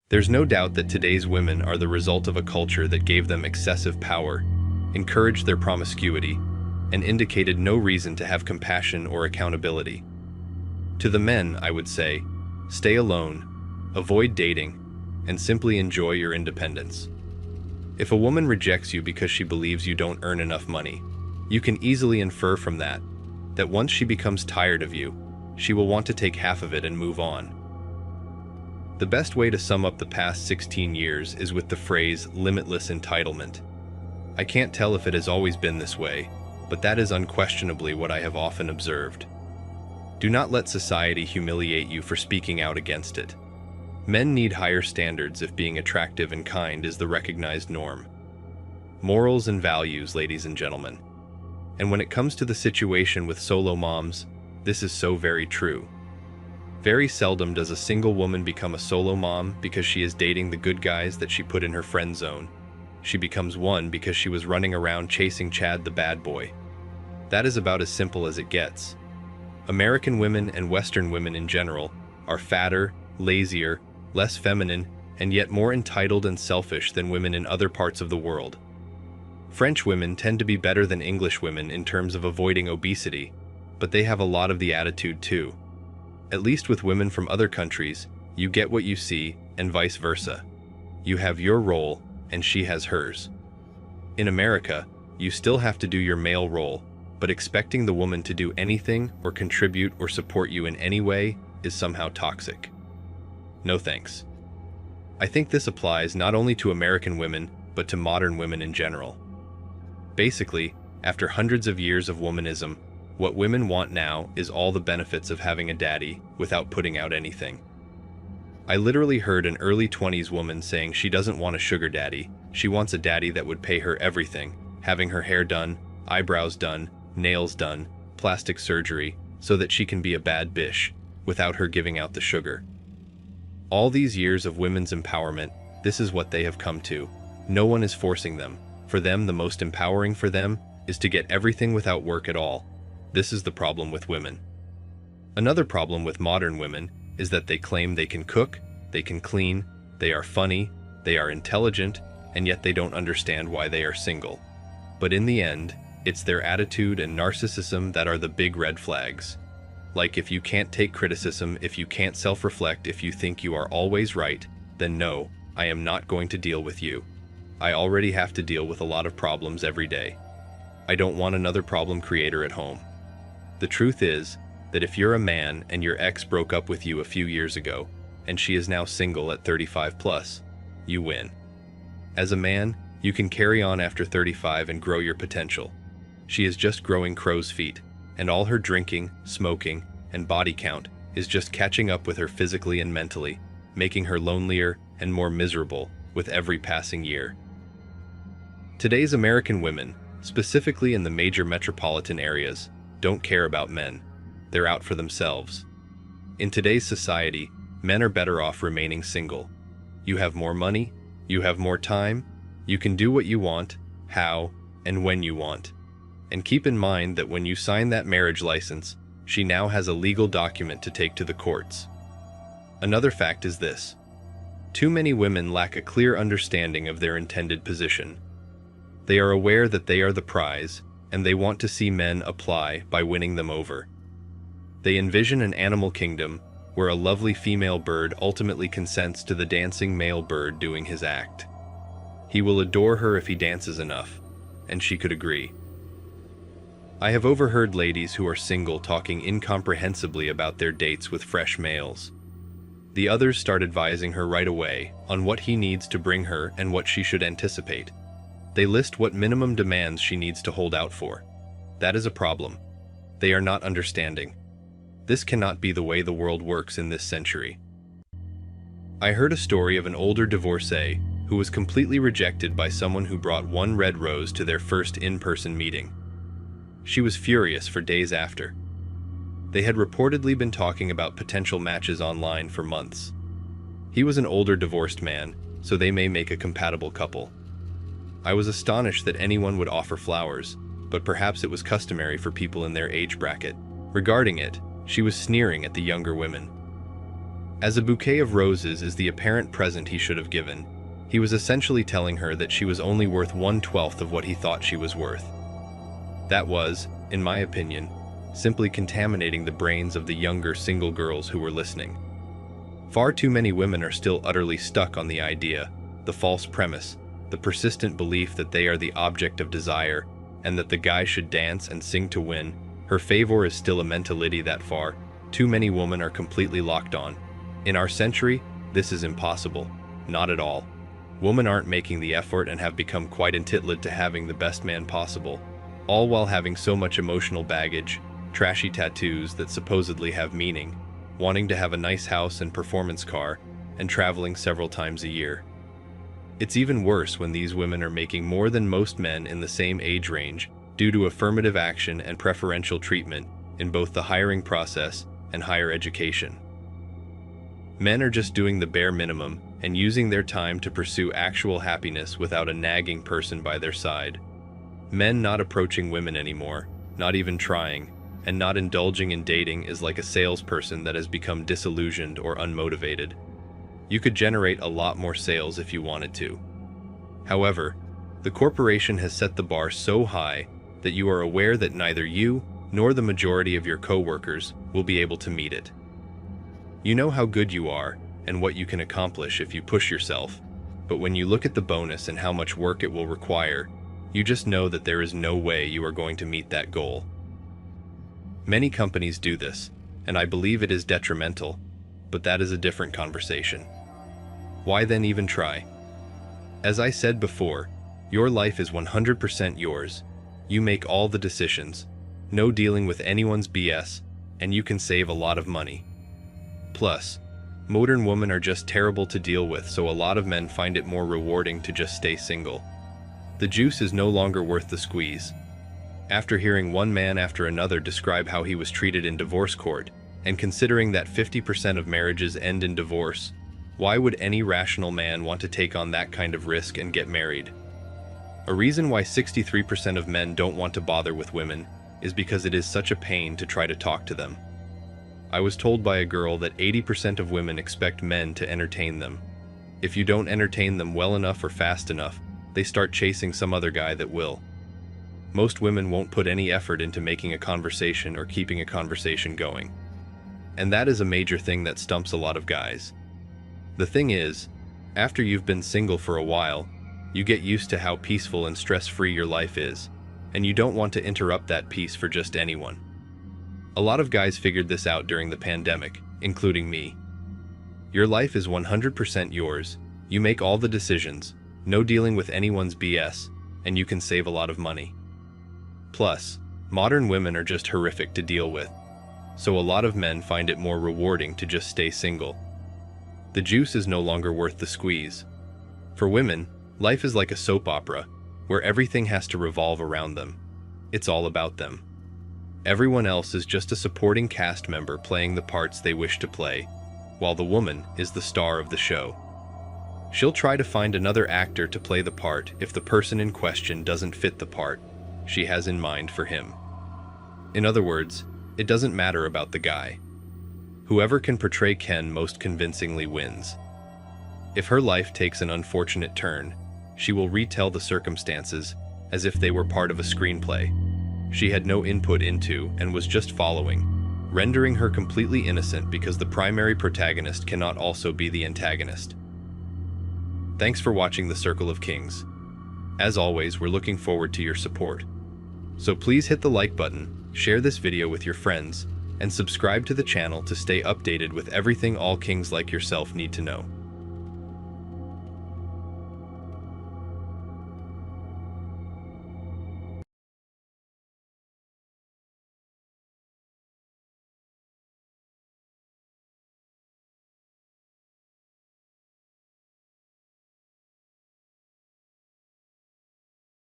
There's no doubt that today's women are the result of a culture that gave them excessive power, encouraged their promiscuity, and indicated no reason to have compassion or accountability. To the men, I would say, stay alone, avoid dating, and simply enjoy your independence. If a woman rejects you because she believes you don't earn enough money, you can easily infer from that once she becomes tired of you, she will want to take half of it and move on. The best way to sum up the past 16 years is with the phrase limitless entitlement. I can't tell if it has always been this way, but that is unquestionably what I have often observed. Do not let society humiliate you for speaking out against it. Men need higher standards if being attractive and kind is the recognized norm. Morals and values, ladies and gentlemen. And when it comes to the situation with solo moms, this is so very true. Very seldom does a single woman become a solo mom because she is dating the good guys that she put in her friend zone. She becomes one because she was running around chasing Chad the bad boy. That is about as simple as it gets. American women and Western women in general are fatter, lazier, less feminine, and yet more entitled and selfish than women in other parts of the world. French women tend to be better than English women in terms of avoiding obesity, but they have a lot of the attitude too. At least with women from other countries, you get what you see, and vice versa. You have your role, and she has hers. In America, you still have to do your male role, but expecting the woman to do anything or contribute or support you in any way is somehow toxic. No thanks. I think this applies not only to American women, but to modern women in general. Basically, after hundreds of years of womanism, what women want now is all the benefits of having a daddy without putting out anything. I literally heard an early 20s woman saying she doesn't want a sugar daddy, she wants a daddy that would pay her everything, having her hair done, eyebrows done, nails done, plastic surgery, so that she can be a bad bitch, without her giving out the sugar. All these years of women's empowerment, this is what they have come to. No one is forcing them. For them, the most empowering for them is to get everything without work at all. This is the problem with women. Another problem with modern women is that they claim they can cook, they can clean, they are funny, they are intelligent, and yet they don't understand why they are single. But in the end, it's their attitude and narcissism that are the big red flags. Like, if you can't take criticism, if you can't self-reflect, if you think you are always right, then no, I am not going to deal with you. I already have to deal with a lot of problems every day. I don't want another problem creator at home. The truth is that if you're a man and your ex broke up with you a few years ago, and she is now single at 35 plus, you win. As a man, you can carry on after 35 and grow your potential. She is just growing crow's feet, and all her drinking, smoking, and body count is just catching up with her physically and mentally, making her lonelier and more miserable with every passing year. Today's American women, specifically in the major metropolitan areas, don't care about men. They're out for themselves. In today's society, men are better off remaining single. You have more money, you have more time, you can do what you want, how, and when you want. And keep in mind that when you sign that marriage license, she now has a legal document to take to the courts. Another fact is this: too many women lack a clear understanding of their intended position. They are aware that they are the prize, and they want to see men apply by winning them over. They envision an animal kingdom where a lovely female bird ultimately consents to the dancing male bird doing his act. He will adore her if he dances enough, and she could agree. I have overheard ladies who are single talking incomprehensibly about their dates with fresh males. The others start advising her right away on what he needs to bring her and what she should anticipate. They list what minimum demands she needs to hold out for. That is a problem. They are not understanding. This cannot be the way the world works in this century. I heard a story of an older divorcee who was completely rejected by someone who brought one red rose to their first in-person meeting. She was furious for days after. They had reportedly been talking about potential matches online for months. He was an older divorced man, so they may make a compatible couple. I was astonished that anyone would offer flowers, but perhaps it was customary for people in their age bracket. Regarding it, she was sneering at the younger women. As a bouquet of roses is the apparent present he should have given, he was essentially telling her that she was only worth 1/12 of what he thought she was worth. That was, in my opinion, simply contaminating the brains of the younger single girls who were listening. Far too many women are still utterly stuck on the idea, the false premise, the persistent belief that they are the object of desire, and that the guy should dance and sing to win. Her favor is still a mentality that far too many women are completely locked on. In our century, this is impossible. Not at all. Women aren't making the effort and have become quite entitled to having the best man possible, all while having so much emotional baggage, trashy tattoos that supposedly have meaning, wanting to have a nice house and performance car, and traveling several times a year. It's even worse when these women are making more than most men in the same age range due to affirmative action and preferential treatment in both the hiring process and higher education. Men are just doing the bare minimum and using their time to pursue actual happiness without a nagging person by their side. Men not approaching women anymore, not even trying, and not indulging in dating is like a salesperson that has become disillusioned or unmotivated. You could generate a lot more sales if you wanted to. However, the corporation has set the bar so high that you are aware that neither you nor the majority of your coworkers will be able to meet it. You know how good you are and what you can accomplish if you push yourself, but when you look at the bonus and how much work it will require, you just know that there is no way you are going to meet that goal. Many companies do this, and I believe it is detrimental, but that is a different conversation. Why then even try? As I said before, your life is 100% yours. You make all the decisions, no dealing with anyone's BS, and you can save a lot of money. Plus, modern women are just terrible to deal with, so a lot of men find it more rewarding to just stay single. The juice is no longer worth the squeeze. After hearing one man after another describe how he was treated in divorce court, and considering that 50% of marriages end in divorce, why would any rational man want to take on that kind of risk and get married? A reason why 63% of men don't want to bother with women is because it is such a pain to try to talk to them. I was told by a girl that 80% of women expect men to entertain them. If you don't entertain them well enough or fast enough, they start chasing some other guy that will. Most women won't put any effort into making a conversation or keeping a conversation going. And that is a major thing that stumps a lot of guys. The thing is, after you've been single for a while, you get used to how peaceful and stress-free your life is, and you don't want to interrupt that peace for just anyone. A lot of guys figured this out during the pandemic, including me. Your life is 100% yours, you make all the decisions, no dealing with anyone's BS, and you can save a lot of money. Plus, modern women are just horrific to deal with, so a lot of men find it more rewarding to just stay single. The juice is no longer worth the squeeze. For women, life is like a soap opera, where everything has to revolve around them. It's all about them. Everyone else is just a supporting cast member playing the parts they wish to play, while the woman is the star of the show. She'll try to find another actor to play the part if the person in question doesn't fit the part she has in mind for him. In other words, it doesn't matter about the guy. Whoever can portray Ken most convincingly wins. If her life takes an unfortunate turn, she will retell the circumstances as if they were part of a screenplay she had no input into and was just following, rendering her completely innocent because the primary protagonist cannot also be the antagonist. Thanks for watching The Circle of Kings. As always, we're looking forward to your support. So please hit the like button, share this video with your friends, and subscribe to the channel to stay updated with everything all kings like yourself need to know.